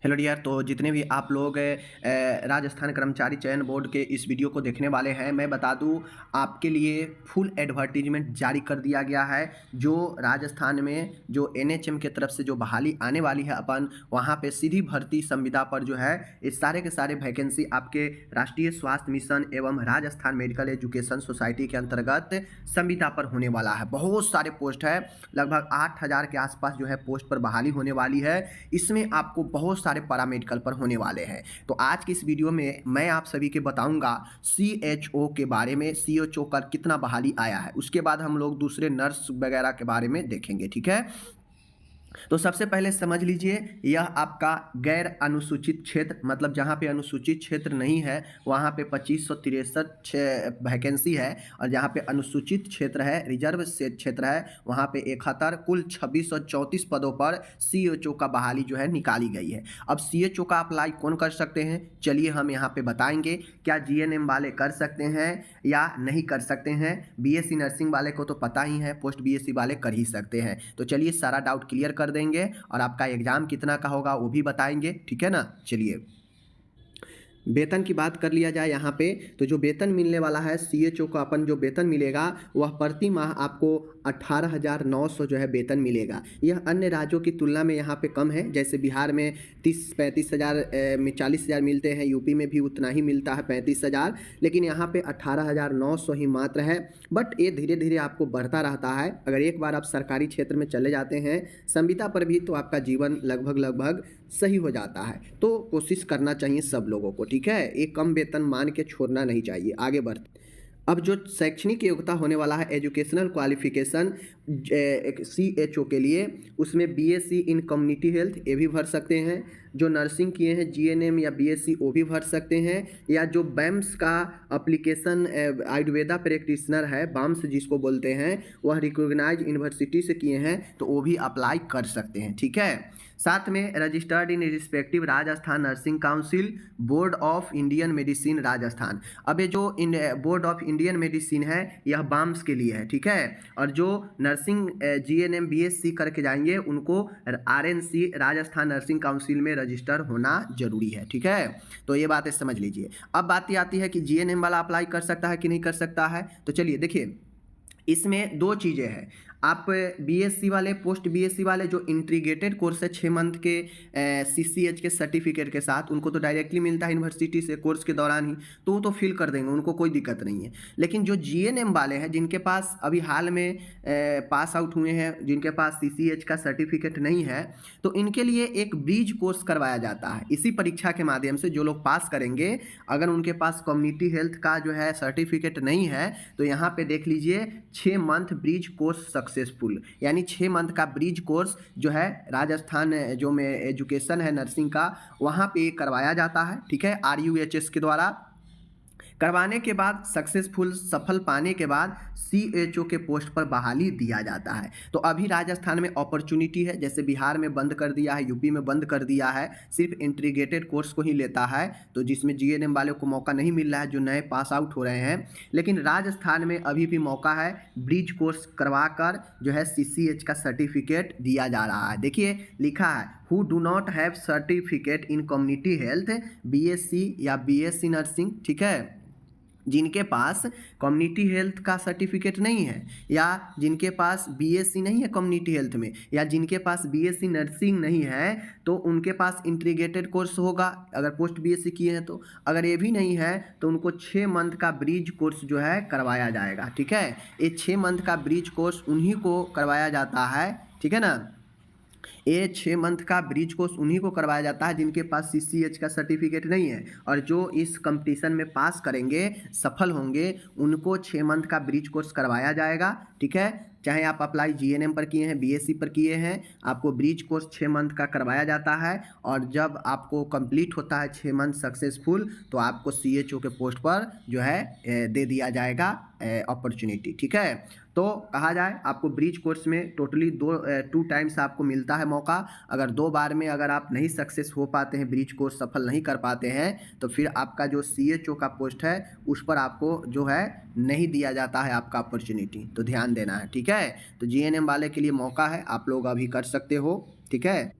Hello dear. तो जितने भी आप लोग राजस्थान कर्मचारी चयन बोर्ड के इस वीडियो को देखने वाले हैं, मैं बता दूं आपके लिए फुल एडवर्टीजमेंट जारी कर दिया गया है। जो राजस्थान में जो एनएचएम की तरफ से जो बहाली आने वाली है अपन वहां पे सीधी भर्ती संविदा पर जो है इस सारे के सारे वैकेंसी आपके राष्ट्रीय स्वास्थ्य मिशन एवं राजस्थान मेडिकल एजुकेशन सोसाइटी के अंतर्गत संविदा पर होने वाला है। बहुत सारे पोस्ट है, लगभग 8,000 के आसपास जो है पोस्ट पर बहाली होने वाली है। इसमें आपको बहुत सारे पैरामेडिकल पर होने वाले हैं। तो आज की इस वीडियो में मैं आप सभी के बताऊंगा सीएचओ के बारे में, सीएचओ का कितना बहाली आया है। उसके बाद हम लोग दूसरे नर्स वगैरह के बारे में देखेंगे, ठीक है। तो सबसे पहले समझ लीजिए, यह आपका गैर अनुसूचित क्षेत्र, मतलब जहाँ पे अनुसूचित क्षेत्र नहीं है वहाँ पे 2563 वैकेंसी है, और जहाँ पे अनुसूचित क्षेत्र है, रिजर्व क्षेत्र है, वहाँ पे 71, कुल 2634 पदों पर सीएचओ का बहाली जो है निकाली गई है। अब सीएचओ का अप्लाई कौन कर सकते हैं, चलिए हम यहाँ पे बताएंगे। क्या जीएनएम वाले कर सकते हैं या नहीं कर सकते हैं? बीएससी नर्सिंग वाले को तो पता ही है, पोस्ट बीएससी वाले कर ही सकते हैं। तो चलिए सारा डाउट क्लियर कर देंगे और आपका एग्जाम कितना का होगा वो भी बताएंगे, ठीक है ना। चलिए वेतन की बात कर लिया जाए यहाँ पे, तो जो वेतन मिलने वाला है सीएचओ को, अपन जो वेतन मिलेगा वह प्रति माह आपको 18,900 जो है वेतन मिलेगा। यह अन्य राज्यों की तुलना में यहाँ पे कम है। जैसे बिहार में 30-35 हज़ार में 40 हज़ार मिलते हैं, यूपी में भी उतना ही मिलता है 35 हज़ार, लेकिन यहाँ पे 18,900 ही मात्र है। बट ये धीरे धीरे आपको बढ़ता रहता है। अगर एक बार आप सरकारी क्षेत्र में चले जाते हैं संविदा पर भी, तो आपका जीवन लगभग सही हो जाता है। तो कोशिश करना चाहिए सब लोगों को, ठीक है। एक कम वेतन मान के छोड़ना नहीं चाहिए। आगे बढ़ते, अब जो शैक्षणिक योग्यता होने वाला है, एजुकेशनल क्वालिफिकेशन सीएचओ के लिए, उसमें बीएससी इन कम्युनिटी हेल्थ ये भी भर सकते हैं। जो नर्सिंग किए हैं जीएनएम या बीएससी वो भी भर सकते हैं, या जो बैम्स का एप्लीकेशन आयुर्वेदा प्रैक्टिशनर है, बाम्स जिसको बोलते हैं, वह रिकॉग्नाइज यूनिवर्सिटी से किए हैं तो वो भी अप्लाई कर सकते हैं, ठीक है। साथ में registered in respective Rajasthan nursing council, board of Indian medicine Rajasthan. अब ये जो बोर्ड ऑफ इंडियन मेडिसिन है यह बाम्स के लिए है, ठीक है। और जो नर्सिंग जीएनएम बीएससी करके जाएंगे उनको आरएनसी राजस्थान नर्सिंग काउंसिल में रजिस्टर होना जरूरी है, ठीक है। तो ये बातें समझ लीजिए। अब बात ये आती है कि जीएनएम वाला अप्लाई कर सकता है कि नहीं कर सकता है। तो चलिए देखिए, इसमें दो चीज़ें हैं। आप बीएससी वाले, पोस्ट बीएससी वाले जो इंटीग्रेटेड कोर्स है 6 मंथ के सीसीएच के सर्टिफिकेट के साथ, उनको तो डायरेक्टली मिलता है यूनिवर्सिटी से कोर्स के दौरान ही, तो वो तो फिल कर देंगे, उनको कोई दिक्कत नहीं है। लेकिन जो जीएनएम वाले हैं जिनके पास अभी हाल में पास आउट हुए हैं, जिनके पास सीसीएच का सर्टिफिकेट नहीं है, तो इनके लिए एक ब्रिज कोर्स करवाया जाता है इसी परीक्षा के माध्यम से। जो लोग पास करेंगे, अगर उनके पास कम्युनिटी हेल्थ का जो है सर्टिफिकेट नहीं है, तो यहाँ पे देख लीजिए 6 मंथ ब्रिज कोर्स सक्सेसफुल, यानी 6 मंथ का ब्रिज कोर्स जो है राजस्थान जो में एजुकेशन है नर्सिंग का, वहाँ पे करवाया जाता है, ठीक है, आरयूएचएस के द्वारा। करवाने के बाद सक्सेसफुल, सफल पाने के बाद सीएचओ के पोस्ट पर बहाली दिया जाता है। तो अभी राजस्थान में अपॉर्चुनिटी है, जैसे बिहार में बंद कर दिया है, यूपी में बंद कर दिया है, सिर्फ इंटीग्रेटेड कोर्स को ही लेता है, तो जिसमें जीएनएम वाले को मौका नहीं मिल रहा है जो नए पास आउट हो रहे हैं। लेकिन राजस्थान में अभी भी मौका है, ब्रिज कोर्स करवा कर जो है सीसीएच का सर्टिफिकेट दिया जा रहा है। देखिए लिखा है, who do not have certificate in community health, BSc या बीएससी नर्सिंग, ठीक है, जिनके पास कम्युनिटी हेल्थ का सर्टिफिकेट नहीं है, या जिनके पास बीएससी नहीं है कम्युनिटी हेल्थ में, या जिनके पास बीएससी नर्सिंग नहीं है, तो उनके पास इंटीग्रेटेड कोर्स होगा अगर पोस्ट बीएससी किए हैं तो। अगर ये भी नहीं है तो उनको 6 मंथ का ब्रिज कोर्स जो है करवाया जाएगा, ठीक है। ये 6 मंथ का ब्रिज कोर्स उन्हीं को करवाया जाता है, ठीक है ना। ये 6 मंथ का ब्रिज कोर्स उन्हीं को करवाया जाता है जिनके पास सीसीएच का सर्टिफिकेट नहीं है, और जो इस कंपटीशन में पास करेंगे, सफल होंगे, उनको 6 मंथ का ब्रिज कोर्स करवाया जाएगा, ठीक है। चाहे आप अप्लाई जीएनएम पर किए हैं, बीएससी पर किए हैं, आपको ब्रिज कोर्स 6 मंथ का करवाया जाता है, और जब आपको कंप्लीट होता है 6 मंथ सक्सेसफुल, तो आपको सीएचओ के पोस्ट पर जो है दे दिया जाएगा अपॉर्चुनिटी, ठीक है। तो कहा जाए आपको ब्रिज कोर्स में टोटली 2 टाइम्स आपको मिलता है मौका। अगर 2 बार में अगर आप नहीं सक्सेस हो पाते हैं, ब्रिज कोर्स सफल नहीं कर पाते हैं, तो फिर आपका जो सीएचओ का पोस्ट है उस पर आपको जो है नहीं दिया जाता है आपका अपॉर्चुनिटी। तो ध्यान देना है, ठीक है। तो जीएनएम वाले के लिए मौका है, आप लोग अभी कर सकते हो, ठीक है।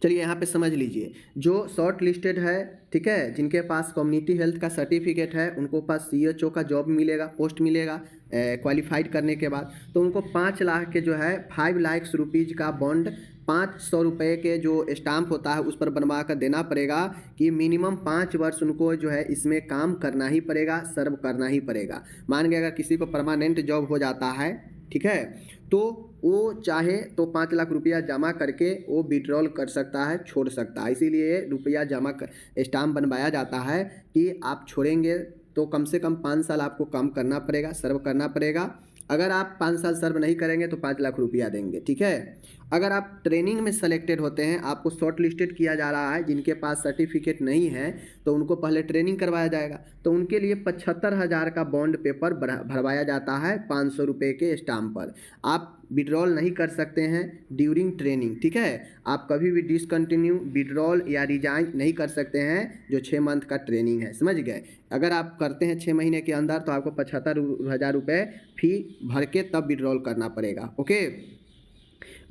चलिए यहाँ पे समझ लीजिए, जो शॉर्ट लिस्टेड है, ठीक है, जिनके पास कम्युनिटी हेल्थ का सर्टिफिकेट है, उनको पास सीएचओ का जॉब मिलेगा, पोस्ट मिलेगा क्वालिफाइड करने के बाद, तो उनको 5 लाख के जो है 5 लाख रुपीज़ का बॉन्ड 500 रुपये के जो स्टाम्प होता है उस पर बनवा कर देना पड़ेगा कि मिनिमम 5 वर्ष उनको जो है इसमें काम करना ही पड़ेगा, सर्व करना ही पड़ेगा। मान के अगर किसी को परमानेंट जॉब हो जाता है, ठीक है, तो वो चाहे तो 5 लाख रुपया जमा करके वो विड्रॉल कर सकता है, छोड़ सकता है। इसीलिए रुपया जमा कर स्टाम्प बनवाया जाता है कि आप छोड़ेंगे तो कम से कम 5 साल आपको काम करना पड़ेगा, सर्व करना पड़ेगा। अगर आप 5 साल सर्व नहीं करेंगे तो 5 लाख रुपया देंगे, ठीक है। अगर आप ट्रेनिंग में सेलेक्टेड होते हैं, आपको शॉर्ट लिस्टेड किया जा रहा है, जिनके पास सर्टिफिकेट नहीं है तो उनको पहले ट्रेनिंग करवाया जाएगा, तो उनके लिए 75,000 का बॉन्ड पेपर भरवाया जाता है 500 रुपये के स्टाम्प पर। आप विड्रॉल नहीं कर सकते हैं ड्यूरिंग ट्रेनिंग, ठीक है। आप कभी भी डिसकंटिन्यू, विड्रॉल या रिजाइन नहीं कर सकते हैं जो 6 मंथ का ट्रेनिंग है, समझ गए। अगर आप करते हैं 6 महीने के अंदर तो आपको 75,000 रुपये फी भर के तब विड्रॉल करना पड़ेगा, okay.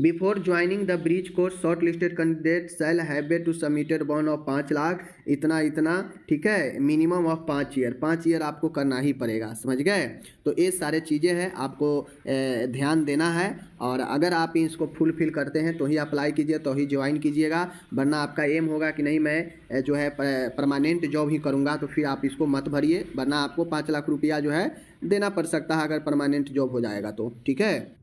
Before joining the bridge course short listed candidate shall have to submitted bond of 5 lakh, इतना, ठीक है, मिनिमम ऑफ 5 ईयर, 5 ईयर आपको करना ही पड़ेगा, समझ गए। तो ये सारे चीज़ें हैं, आपको ध्यान देना है, और अगर आप इसको फुलफिल करते हैं तो ही अप्लाई कीजिए, तो ही ज्वाइन कीजिएगा, वरना आपका एम होगा कि नहीं मैं जो है परमानेंट जॉब ही करूँगा, तो फिर आप इसको मत भरिए, वरना आपको 5 लाख रुपया जो है देना पड़ सकता है अगर परमानेंट जॉब हो जाएगा तो, ठीक है।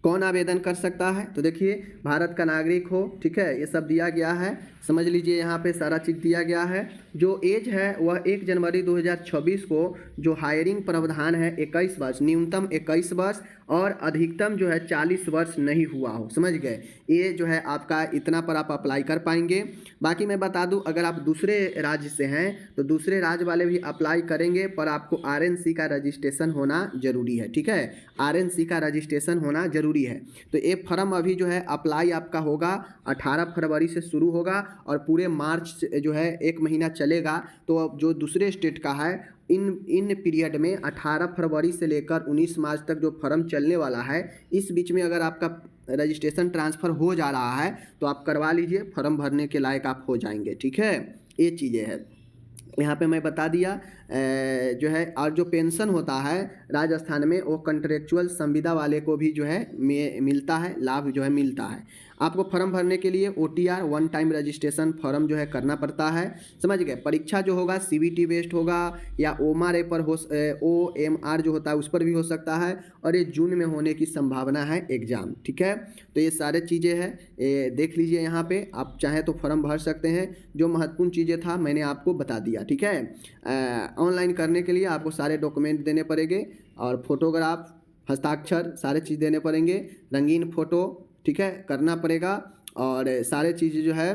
कौन आवेदन कर सकता है, तो देखिए भारत का नागरिक हो, ठीक है, ये सब दिया गया है, समझ लीजिए, यहाँ पे सारा चीज़ दिया गया है। जो एज है वह 1 जनवरी 2026 को जो हायरिंग प्रावधान है 21 वर्ष, न्यूनतम 21 वर्ष और अधिकतम जो है 40 वर्ष नहीं हुआ हो, समझ गए। ये जो है आपका इतना पर आप अप्लाई कर पाएंगे। बाकी मैं बता दूं, अगर आप दूसरे राज्य से हैं तो दूसरे राज्य वाले भी अप्लाई करेंगे, पर आपको आरएनसी का रजिस्ट्रेशन होना जरूरी है, ठीक है, आरएनसी का रजिस्ट्रेशन होना जरूरी है। तो ये फॉर्म अभी जो है अप्लाई आपका होगा 18 फरवरी से शुरू होगा और पूरे मार्च जो है 1 महीना चलेगा। तो अब जो दूसरे स्टेट का है इन पीरियड में 18 फरवरी से लेकर 19 मार्च तक जो फॉर्म चलने वाला है, इस बीच में अगर आपका रजिस्ट्रेशन ट्रांसफ़र हो जा रहा है तो आप करवा लीजिए, फॉर्म भरने के लायक आप हो जाएंगे, ठीक है। ये चीज़ें हैं, यहाँ पे मैं बता दिया जो है। और जो पेंशन होता है राजस्थान में वो कॉन्ट्रेक्चुअल संविदा वाले को भी जो है मिलता है, लाभ जो है मिलता है। आपको फॉर्म भरने के लिए OTR 1 टाइम रजिस्ट्रेशन फॉर्म जो है करना पड़ता है, समझ गए। परीक्षा जो होगा CBT बेस्ड होगा या OMR पर हो, OMR जो होता है उस पर भी हो सकता है, और ये जून में होने की संभावना है एग्ज़ाम, ठीक है। तो ये सारे चीज़ें हैं, देख लीजिए यहाँ पे, आप चाहें तो फॉर्म भर सकते हैं। जो महत्वपूर्ण चीज़ें था मैंने आपको बता दिया, ठीक है। ऑनलाइन करने के लिए आपको सारे डॉक्यूमेंट देने पड़ेंगे, और फोटोग्राफ, हस्ताक्षर, सारे चीज़ देने पड़ेंगे, रंगीन फ़ोटो, ठीक है, करना पड़ेगा। और सारे चीज़ें जो है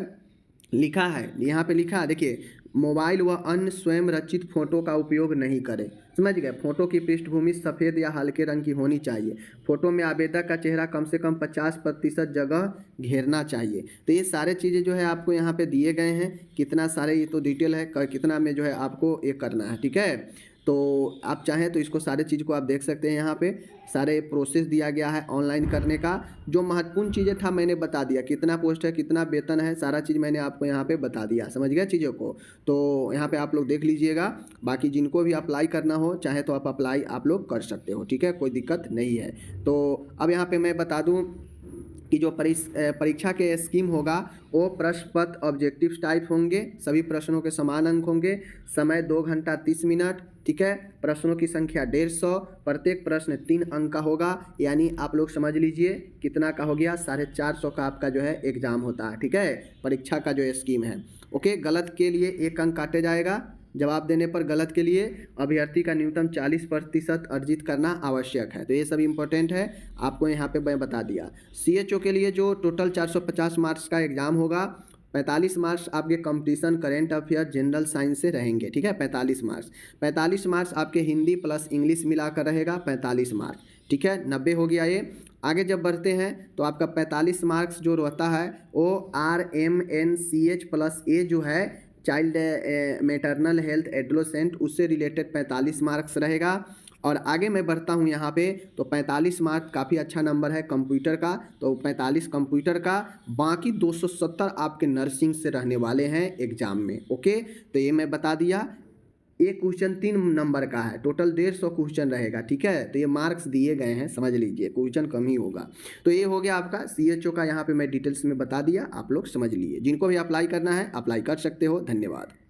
लिखा है, यहाँ पे लिखा है, देखिए, मोबाइल व अन्य स्वयं रचित फ़ोटो का उपयोग नहीं करें, समझ गए। फ़ोटो की पृष्ठभूमि सफ़ेद या हल्के रंग की होनी चाहिए। फ़ोटो में आवेदक का चेहरा कम से कम 50% जगह घेरना चाहिए। तो ये सारे चीज़ें जो है आपको यहाँ पे दिए गए हैं, कितना सारे, ये तो डिटेल है, कितना में जो है आपको ये करना है, ठीक है। तो आप चाहें तो इसको सारे चीज़ को आप देख सकते हैं, यहाँ पे सारे प्रोसेस दिया गया है ऑनलाइन करने का। जो महत्वपूर्ण चीज़ें था मैंने बता दिया, कितना पोस्ट है, कितना वेतन है, सारा चीज़ मैंने आपको यहाँ पे बता दिया, समझ गया चीज़ों को। तो यहाँ पे आप लोग देख लीजिएगा। बाकी जिनको भी अप्लाई करना हो चाहे तो आप अप्लाई आप लोग कर सकते हो, ठीक है, कोई दिक्कत नहीं है। तो अब यहाँ पर मैं बता दूँ कि जो परीक्षा के स्कीम होगा वो प्रश्न पत्र ऑब्जेक्टिव टाइप होंगे, सभी प्रश्नों के समान अंक होंगे, समय 2 घंटा 30 मिनट, ठीक है। प्रश्नों की संख्या 150, प्रत्येक प्रश्न 3 अंक का होगा, यानी आप लोग समझ लीजिए कितना का हो गया, 450 का आपका जो है एग्ज़ाम होता है, ठीक है, परीक्षा का जो स्कीम है, ओके। गलत के लिए 1 अंक काटे जाएगा, जवाब देने पर गलत के लिए अभ्यर्थी का न्यूनतम 40% अर्जित करना आवश्यक है। तो ये सब इम्पोर्टेंट है, आपको यहाँ पे मैं बता दिया। CHO के लिए जो टोटल 450 मार्क्स का एग्ज़ाम होगा, 45 मार्क्स आपके competition, current affair, general science से रहेंगे, ठीक है, 45 मार्क्स। 45 मार्क्स आपके हिंदी प्लस इंग्लिश मिलाकर रहेगा 45 मार्क्स, ठीक है, 90 हो गया ये। आगे जब बढ़ते हैं तो आपका 45 मार्क्स जो रहता है वो RMNCH प्लस A जो है चाइल्ड मैटरनल हेल्थ एडोलेसेंट, उससे रिलेटेड 45 मार्क्स रहेगा। और आगे मैं बढ़ता हूँ यहाँ पे, तो 45 मार्क काफ़ी अच्छा नंबर है कंप्यूटर का, तो 45 कंप्यूटर का, बाकी 270 आपके नर्सिंग से रहने वाले हैं एग्जाम में। ओके, तो ये मैं बता दिया। एक क्वेश्चन 3 नंबर का है, टोटल 150 क्वेश्चन रहेगा, ठीक है। तो ये मार्क्स दिए गए हैं, समझ लीजिए, क्वेश्चन कम ही होगा। तो ये हो गया आपका CHO का, यहाँ पे मैं डिटेल्स में बता दिया, आप लोग समझ लिए। जिनको भी अप्लाई करना है अप्लाई कर सकते हो। धन्यवाद।